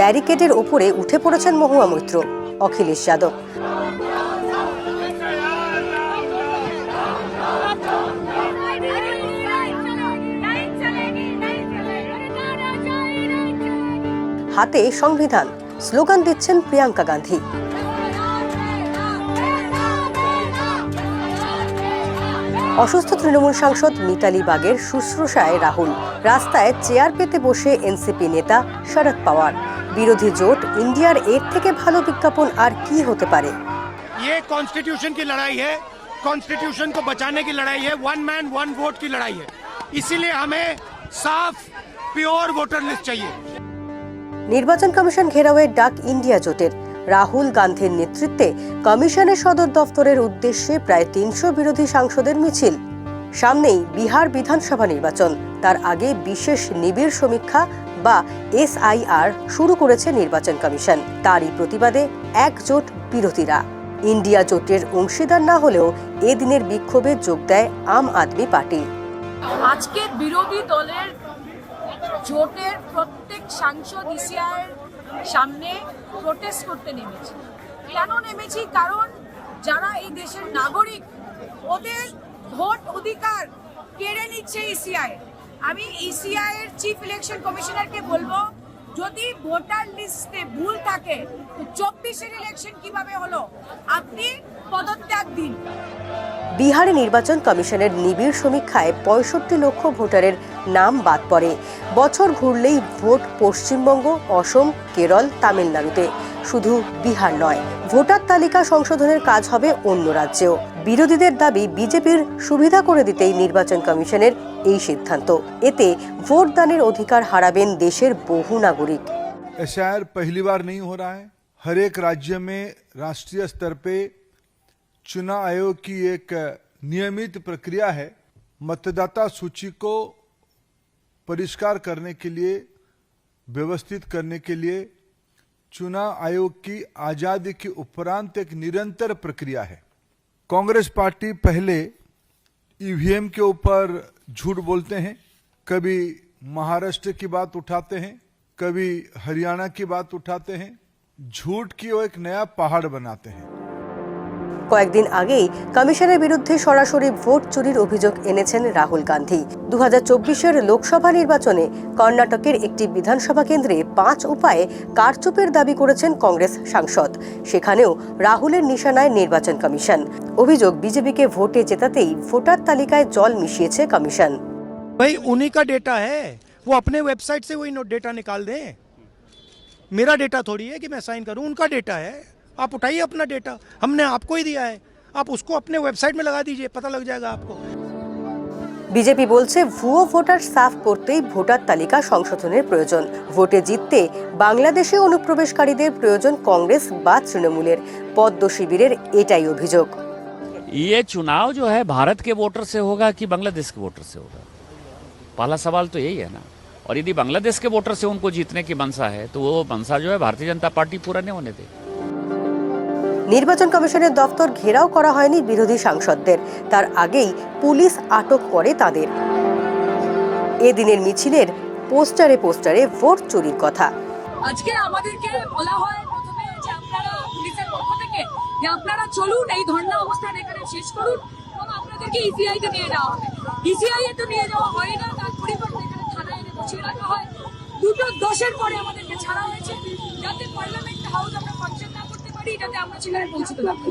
ব্যারিকেডের ওপরে উঠে পড়েছেন মহুয়া মৈত্র, অখিলেশ যাদব। হাতে সংবিধান, স্লোগান দিচ্ছেন প্রিয়াঙ্কা গান্ধী। অসুস্থ তৃণমূল সাংসদ মিতালি বাগের শুশ্রূষায় রাহুল, রাস্তায় চেয়ার পেতে বসে এনসিপি নেতা শরদ পাওয়ার। বিরোধী জোট ইন্ডিয়ার এর থেকে ভালো বিজ্ঞাপন আর কি হতে পারে? ये कॉन्स्टिट्यूशन की लड़ाई है, कॉन्स्टिट्यूशन को बचाने की लड़ाई है, वन मैन वन वोट की लड़ाई है। इसीलिए हमें साफ प्योर वोटर लिस्ट चाहिए। নির্বাচন কমিশন ঘেরাওয়ের ডাক ইন্ডিয়া জোটের। রাহুল গান্ধীর নেতৃত্বে কমিশনের সদর দফতরের উদ্দেশ্যে প্রায় ৩০০ বিরোধী সাংসদের মিছিল। সামনেই বিহার বিধানসভা নির্বাচন, তার আগে বিশেষ নিবিড় সমীক্ষা বা SIR শুরু করেছে নির্বাচন কমিশন। তারই প্রতিবাদে একজোট বিরোধীরা। ইন্ডিয়া জোটের অংশীদার না হলেও এদিনের বিক্ষোভে যোগ দেয় আম আদমি পার্টি। আজকে বিরোধী দলের জোটের প্রত্যেক সাংসদ ইসিআই সামনে প্রোটেস্ট করতে নেমেছি। কেন নেমেছি? কারণ যারা এই দেশের নাগরিক, ওদের ভোট অধিকার কেড়ে নিচ্ছে ইসিআই। আমি ইসিআই এর চিফ ইলেকশন কমিশনারকে বলবো, যদি ভোটার লিস্টে ভুল থাকে তো 24-এর ইলেকশন কিভাবে হলো, আপনি পদত্যাগ দিন। বিহারে নির্বাচন কমিশনের নিবিড় সমীক্ষায় 65 লক্ষ ভোটারের নাম বাদ পড়ে। বছর ঘুরলেই ভোট পশ্চিমবঙ্গ, অসম, কেরল, তামিলনাড়ুতে। শুধু বিহার নয়, ভোটার তালিকা সংশোধনের কাজ হবে অন্য রাজ্যেও। বিরোধীদের দাবি, বিজেপির সুবিধা করে দিতেই নির্বাচন কমিশনের এই সিদ্ধান্ত। এতে ভোট দানের অধিকার হারাবেন দেশের বহু নাগরিক। एसआईआर पहली बार नहीं हो रहा है। हर एक राज्य में राष्ट्रीय स्तर पे चुनाव आयोग की एक नियमित प्रक्रिया है। मतदाता सूची को परिष्कार करने के लिए, व्यवस्थित करने के लिए चुनाव आयोग की आजादी के उपरांत एक निरंतर प्रक्रिया है। कांग्रेस पार्टी पहले ईवीएम के ऊपर झूठ बोलते हैं, कभी महाराष्ट्र की बात उठाते हैं, कभी हरियाणा की बात उठाते हैं, झूठ की वो एक नया पहाड़ बनाते हैं। কয়েকদিন আগেই কমিশনের বিরুদ্ধে সরাসরি ভোট চুরির অভিযোগ এনেছেন রাহুল গান্ধী। 2024-এর লোকসভা নির্বাচনে কর্ণাটকের একটি বিধানসভা কেন্দ্রে 5 উপায়ে কারচুপির দাবি করেছেন কংগ্রেস সাংসদ। সেখানেও রাহুলের নিশানায় নির্বাচন কমিশন। অভিযোগ, বিজেপিকে ভোটে জেতাতেই ভোটার তালিকায় জল মিশিয়েছে কমিশন। भाई उन्हीं का डेटा है, वो अपने वेबसाइट से वही डेटा निकाल दें। मेरा डेटा थोड़ी है कि मैं साइन करूं, उनका डेटा है। आप उठाइए अपना डेटा, हमने आपको ही दिया है, आप उसको अपने वेबसाइट में लगा दीजिए, पता लग जाएगा आपको। বিজেপি বলছে, ভুয়ো ভোটার সাফ করতেই ভোটার তালিকা সংশোধনের প্রয়োজন। ভোটে জিততে বাংলাদেশে অনুপ্রবেশকারীদের প্রয়োজন কংগ্রেস বা তৃণমূলের। পদ্ম শিবিরের এটাই অভিযোগ। ये चुनाव जो है भारत के वोटर से होगा कि बांग्लादेश के वोटर से होगा? पहला सवाल तो यही है ना। और यदि बांग्लादेश के वोटर से उनको जीतने की मंशा है तो वो मंशा जो है भारतीय जनता पार्टी पूरा नहीं होने दे। নির্বাচন কমিশনের দফতর ঘেরাও করা হয়নি বিরোধী সাংসদদের, তার আগেই পুলিশ আটক করে তাদের। এদিনের মিছিলের পোস্টারে পোস্টারে ভোট চুরির কথা। আজকে আমাদেরকে বলা হয় প্রথমে যে আপনারা পুলিশের পক্ষ থেকে যে আপনারা চলুন, এই ধর্ণা অবস্থান এখানে শেষ করুন এবং আপনাদেরকে ইসিআই তে নিয়ে যাওয়া হবে। ইসিআই এ তো নিয়ে যাওয়া হয় না, তার পরিবর্তে এখানে থানায় এনে বসিয়ে রাখা হয়। দুটো দোষের পরে আমাদেরকে ছাড়া হয়েছে, যাতে পার্লামেন্ট হাউস আমরা ফাংশন না করতে পারি, যাতে আমরা সেখানে পৌঁছতে পারি।